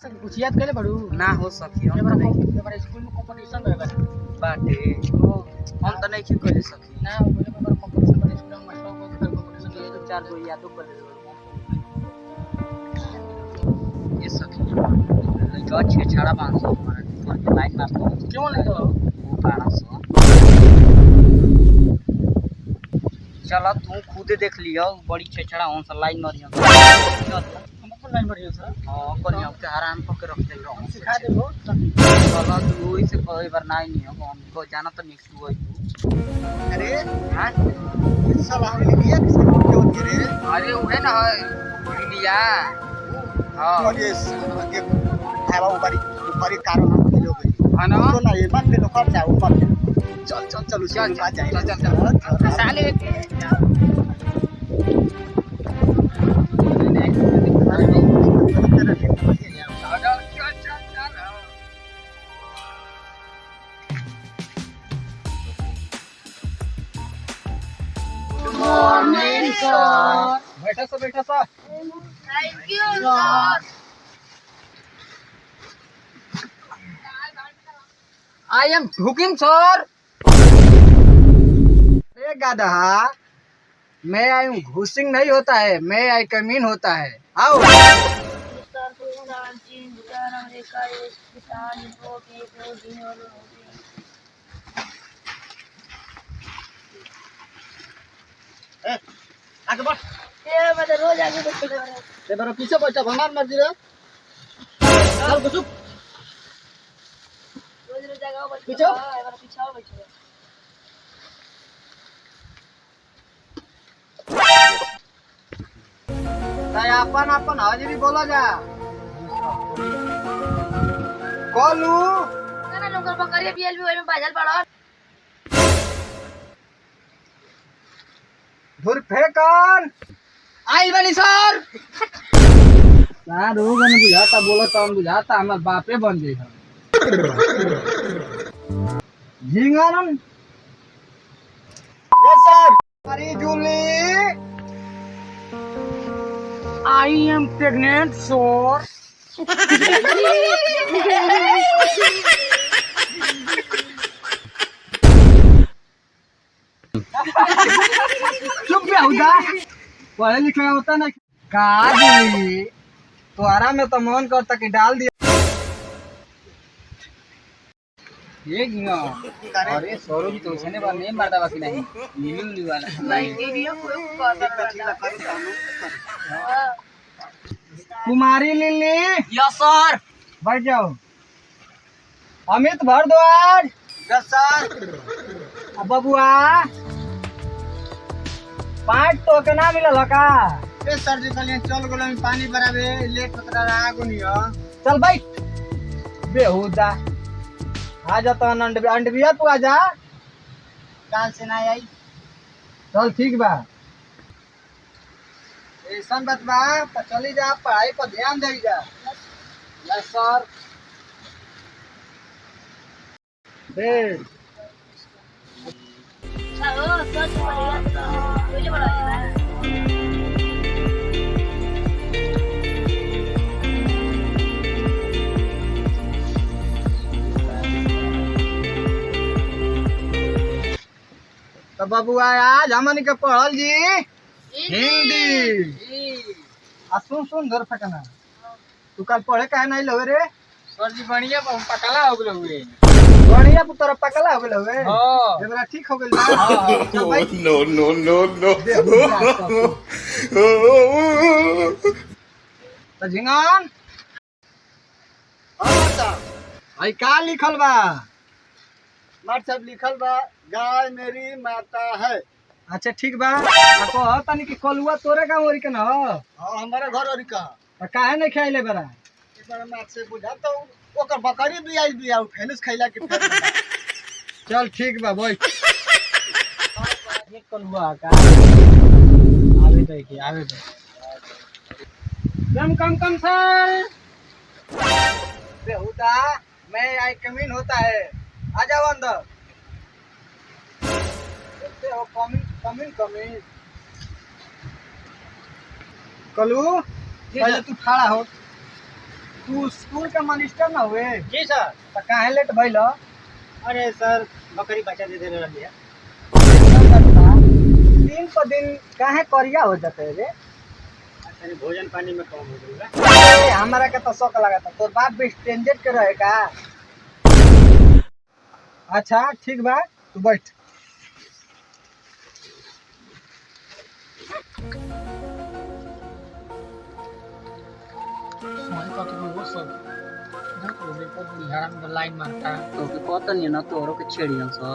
कुछ याद करे बड़ू ना हो सकी हम तो नहीं हमारे स्कूल में कंपटीशन रहेगा बाटे हम तो नहीं कर सकी ना बोले हमारा कंपटीशन बड़े स्कूल में मास्टर को कर कंपटीशन ले दो चार गो यादो कर दे ये सकी लइका छेछाड़ा 500 हमारा ऊपर के लाइन मार दो क्यों नहीं तो वो 1200 चला तू खुद देख लियो बड़ी छेछड़ा हम से लाइन मारियो हमको लाइन बढ़िया सर हां कन्या के आराम पके रख दे रहो सिखा देबो चला तू ओई से कई बार नहीं हम को जाना तो नेक्स्ट हुई तू अरे हां इस साल हमने लिया किसके क्यों गिरे अरे उहे ना है लिया हां और ये आगे हवा ऊपरी कारण हम लोग हां ना तो ना ये मन में तो खर्चा ऊपर चल चल चल उसी में आ जाए चल साले मॉर्निंग सर बैठा sir thank you sir I am hooking sir अरे गाधा मैं आई हूँ घुसिंग नहीं होता है मैं आई कमीन होता है आओ आगे बढ़ ये मैं तो रोज आगे बैठे रहे ते बार पीछे बैठा भगवान मर्जी रे चल घुसुक रोज रोज जगह बैठे पीछे? एबार पीछे बैठे ताई अपन अपन हाजिरी बोला जा कॉलू ना लोग बकरिया बियल भी ओइ में बाजल पड़ो धुर फेंकन आइल बनी सर सार रोगन बुझाता बोला तो हम बुझाता हमार बापे बन जाई हम झिंगन यस सर अरे Julie I am pregnant sir चुप क्या होता पढ़े लिखे होता ना काजी तो आराम में तो मन करता कि डाल दिया ये गिनो अरे सौरभ तो उसने बार नहीं मारता बाकी नहीं नीलू नीलू वाला नाइजीरिया कोई कुमारी लिली यस सर बैठ जाओ अमित भारद्वाज यस सर अब बबुआ 5 टोकन ना मिलल का ए सर जी कल चल गेलो में पानी भरावे लेट पतरा आगो नियो चल बैठ बेहुदा आ जा तो अंडबिया तू आ जा काल से ना आई चल ठीक बा ऐसन बात बा तो चली जा पढ़ाई पर ध्यान दे जा यस सर दे चलो सच बढ़िया कोई बड़ा है तो बबुआ आज हमन के पढ़ल जी हिंदी आ सुन धर फटना तू कल पढ़े काहे नहीं लगे रे सर जी बढ़िया पकला हो गेल हुए बढ़िया तोरा पकला हो गेल हवे हां जेबरा ठीक हो गेल बा चल भाई no. तो झिंगन भाई का लिखल बा मार सब लिखल बा गाय मेरी माता है अच्छा ठीक बा आ कह तनी कि कलुआ तोरे का ओरी के न हां हमारे घर ओरी का त काहे नहीं खाइले बरा ए बड़ा मात से बुझा तो ओकर बकरी भी आई भी आउ फेनस खैला के चल ठीक बा भाई एक कलुआ का आवे दे के आवे दे कम सर बेहुदा मैं आई कमीन होता है आ जाओ अंदर देखते हो कमीन कलू पहले तू खड़ा हो तू स्कूल का मास्टर ना हुए जी सर। तो काहे लेट भइल? अरे सर बकरी बच्चा दे दे रही है। दिन पर दिन काहे करिया हो जाते रे? अरे भोजन पानी में कम हो जाएगा। ए, हमारा के तो शौक लगा था तोर बाप भी स्ट्रेंजर के रहे का? अच्छा ठीक बा तू बैठ। लाइन मारता तो के पता नहीं ना तोरो के छेड़ियन सा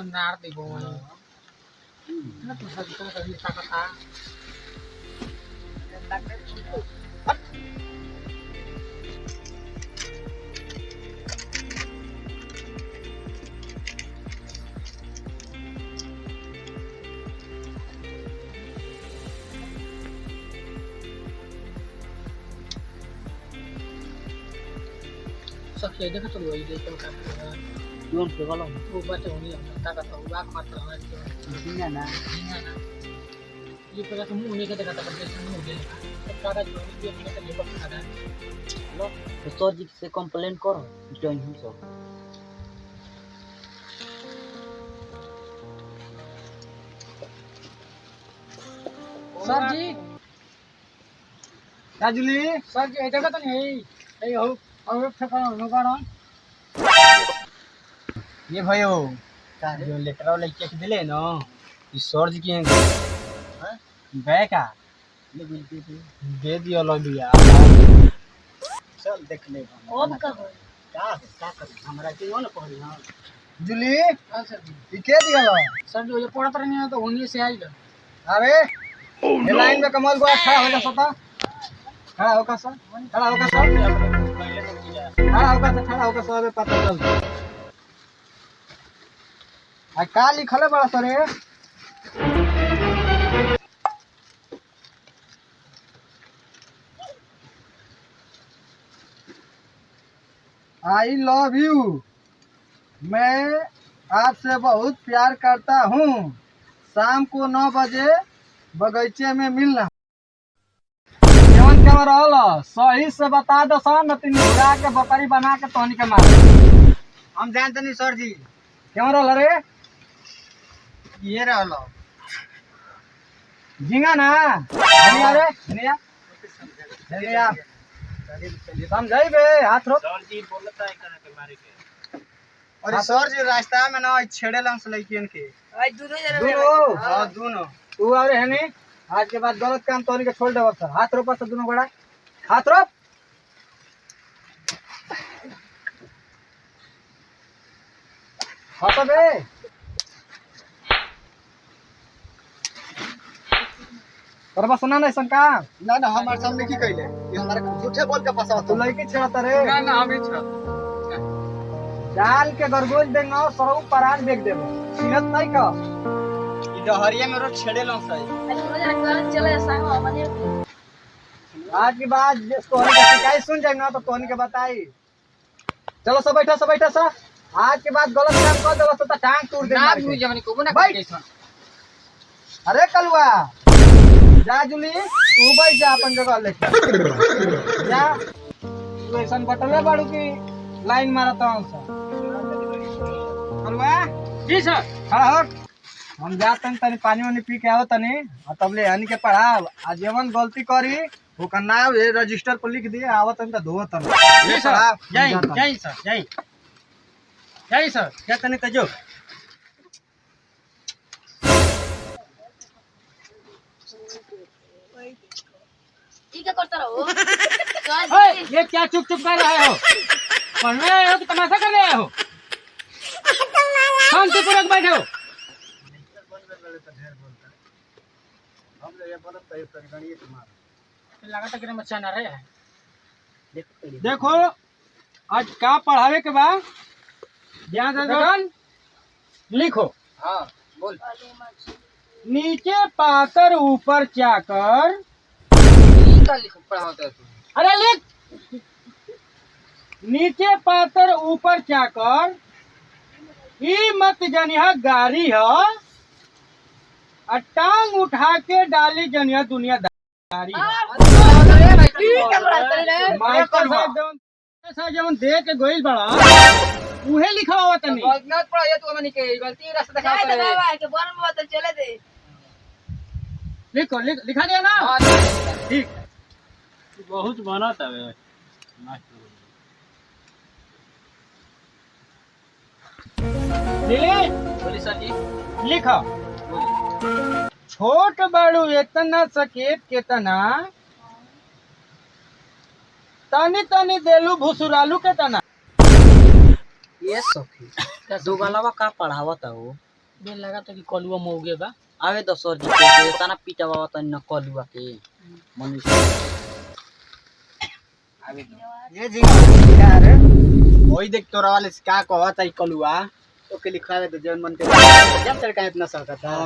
नार देबो ना तो सब तो कभी ताकता सब देखा चलो ये देखो का कौन से वाला वो बच्चा होनी है ताकत हो आंख मारता है जिंगा ना ये पता तुम उन्हें के देखा था जैसे मुंह दे सब कागज में ये मैंने तो लेकर खा है लो तो सर जी से कंप्लेंट करो जॉइन हो सब सर जी राजुली सर जी ये देखा तो नहीं ये हो और ठका लगा ये भयो जो लेटर लेके के दिले ना ये सर जी की हैं गए का दे दियो लो दिया चल देख ले अब का हो क्या कर हमरा के ना पढ़ी हां जुली हां सर जी ये के दिया लो? सर जी ये पढ़त रहनी है तो होनी से आई लो अरे ये लाइन में कमल को खड़ा हो जा सता खड़ा होकर सर खड़ा होकर सर खड़ा होकर सर पता चल आ का लिखल है बड़ा सर आई लव यू मैं आपसे बहुत प्यार करता हूँ शाम को 9 बजे बगीचे में मिलना। केवन रहल सही से बता दो सन न तीन घुरा के बकरी बना के तोहनी के मार हम जानते नहीं सर जी केवन रहल रे? ये रहलो झिंगा ना धनिया रे धनिया धनिया समझाई बे हाथ रोक। सर जी बोलता है कहां के मारे के अरे सर जी रास्ता में ना छेड़े लंस लइकियन के आई दोनों जरा दोनों हां दोनों तू अरे है नहीं आज के बाद गलत काम तोहनी के छोड़ देबो सर हाथ रोप से दोनों बड़ा हाथ रोप। हाथ बे करबा सुना नहीं शंका ना ना हमारे सामने की कहले ये हमारे झूठे बोल के फंसा तू लड़की छेड़ता रे ना ना हमें छड़ जाल के गरगोज देंगे सरऊ परान बेच देबो सीरत नहीं का ई डहरिया में रोज छेड़े लंस है आई दोनों जरा गलत चले संग हमने आज की बात तोहनी के शिकायत सुन जाए ना तो तोहनी के बताई। चलो सब बैठा सब आज के बाद गलत काम कर देबो तो टांग तोड़ दे ना भी जमनी को ना बैठ। कैसन अरे कलुआ जा जुली तू बैठ जा अपन जगह लेके जा तू ऐसा बटले बाड़ू की लाइन मारता हूँ सर कलुआ जी सर खड़ा हो हम जाते हैं तनी पानी वानी पी के आओ तनी और तब ले हनी के पढ़ाओ आज जेवन गलती करी वो का नाम ये रजिस्टर पर लिख दिए आवत तनी तो धो तनी जी सर जय सर जय सर क्या तने तजो ठीक है करता रहो ओए ये क्या चुप चुप कर रहे हो पढ़ रहे हो कि तमाशा कर रहे हो शांतिपूर्वक बैठो लगा था कि बच्चा ना रहे है देखो आज का पढ़ावे के बाद ध्यान से देखो लिखो हाँ बोल नीचे पाकर ऊपर चाकर पढ़ा होता है तू अरे लिख नीचे पाकर ऊपर चाकर ई मत जनिया गारी है और टांग उठा के डाली जनिया दुनियादारी है। ठीक है बड़ा तनी रे मास्टर साहब जवन पैसा जवन दे के गोइल बड़ा उहे लिखावा तनी गलत पढ़ाइए तू हमनी के गलती रास्ता जाए दिखाओ तो बाबा के बोल में बता चले दे लिखो लिखा दिया ना हां ठीक बहुत बना था वे मास्टर लिली बोली सर जी लिखो छोट बड़ू इतना सकेत केतना तनी तनी देलू भुसुरालू केतना ये सखी दो गलवा का पढ़ावत हो बेल लगा तो कि कलुआ मौगे बा आवे तो सर जी के तना पीटावा त न कलुआ के मनुष्य आवे ये जी यार ओई देख तोरा वाले से का कहत है कलुआ तो के लिखावे तो जन मन के जब तक का इतना सकता था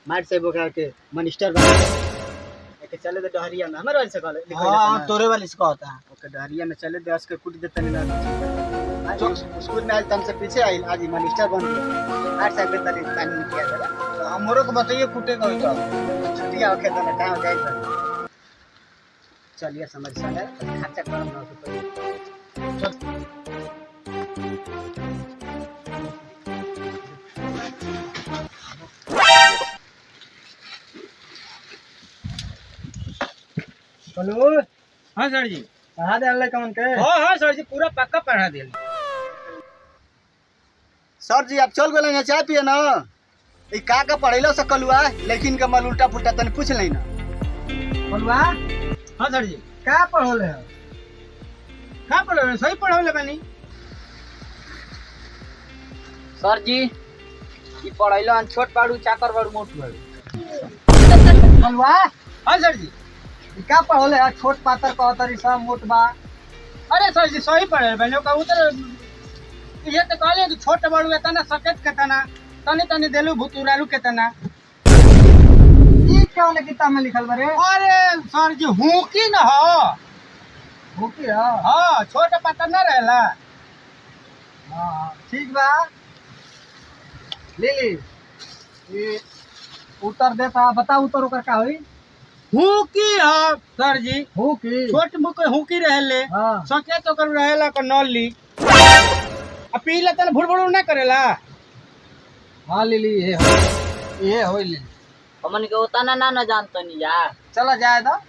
मार से बोका के मिनिस्टर बना के चले तो डहरिया में हमर वाले से कहले हां तोरे वाले से कहता ओके डहरिया में चले 10 के कुट देता नहीं ना जो स्कूल में आज तुमसे पीछे आई आज मिनिस्टर बन गया 8 साल के तक कानून किया था तो हमरो को बताइए कुटे का तो छुट्टी आओ खेत में कहां जाए चलिए समझ साले खर्चा करना हो तो हेलो हाँ सर जी पढ़ा दे कौन के हाँ सर जी पूरा पक्का पढ़ा दिल सर जी आप चल गए ना चाय पिए ना ई का पढ़ेलो से कलुआ लेकिन के मल उल्टा पुल्टा तने पूछ ले ना कलुआ हाँ सर जी का पढ़ोले है का पढ़ो सही पढ़ो बनी सर जी ई पढ़ाइलो अन छोट बाड़ू चाकर बाड़ू मोट बाड़ू कलुआ हाँ सर जी ई का पढ़ोले है छोट पातर कहतरी सब मोट बा अरे सर जी सही पढ़े बनो का उधर ये तो कहले कि छोट बड़ू तना सकेत के तना तनी तनी देलू भुतुरालू के तना ई कौन किताब में लिखल बा रे अरे सर जी हूँ की न हो भूखी है हाँ छोट पातर न रहेला हां ठीक बा ले ले ये उत्तर देता बता उत्तर ओकर का होई हूँ की हो सर जी हो की छोट मुक हूँ की रहेले हां सकेत ओकर रहेला का नली आ पीला तन भुड़भुड़ न करेला हां ले ली ये होई ले हमन के उतना ना जानतनी यार चला जाए दा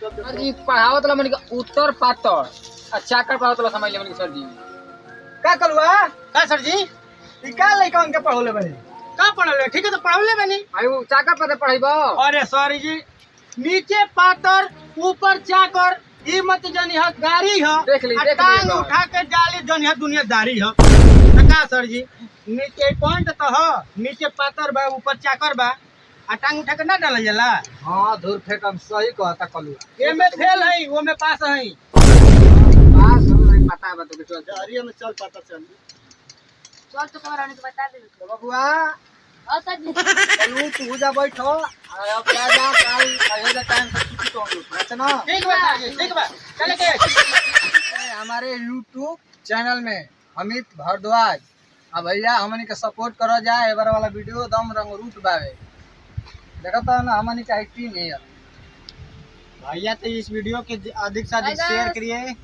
सर जी पढ़ावत ला मन के उत्तर पातर आ चाकर पढ़ावत ला समझ ले मन के सर जी का कलुआ का सर जी ई का लइका उनके पढ़ोले बने का पढ़ले ठीक है तो पढ़ले बनी आयु चाकर पढ़े पढ़ाइबो अरे सॉरी जी नीचे पातर ऊपर चाकर ई मत जनी ह गाड़ी ह देख ली, आ देख ली टांग बात। उठा के जाली जनी ह दुनियादारी ह तो का सर जी नीचे पॉइंट तो ह नीचे पातर बा ऊपर चाकर बा आ टांग उठा के ना डालल जाला हां धूर फेकम सही कहता कलुआ एमे फेल है वो में पास है पास हम पता बता के चल डहरिया में चल पता चल चल तो कमराने के बता दे तो बबुआ और सर जी चलू तू जा बैठो अब जा जा कल कहियो दा टाइम से छुट्टी तो होगी अच्छा ना ठीक बा सर जी ठीक बा चले के हमारे YouTube चैनल में अमित भारद्वाज अब भैया हमनी के सपोर्ट करो जाए एबार वाला वीडियो दम रंग रूट बावे देखता ना हमनी का एक्टिंग है भैया तो इस वीडियो के अधिक से अधिक शेयर करिए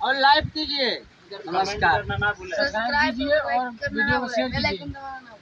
और लाइव कीजिए नमस्कार करना ना भूलें सब्सक्राइब कीजिए और करना वीडियो ना को शेयर भूलें, बेल कीजिए। आइकन दबाना ना भूलें।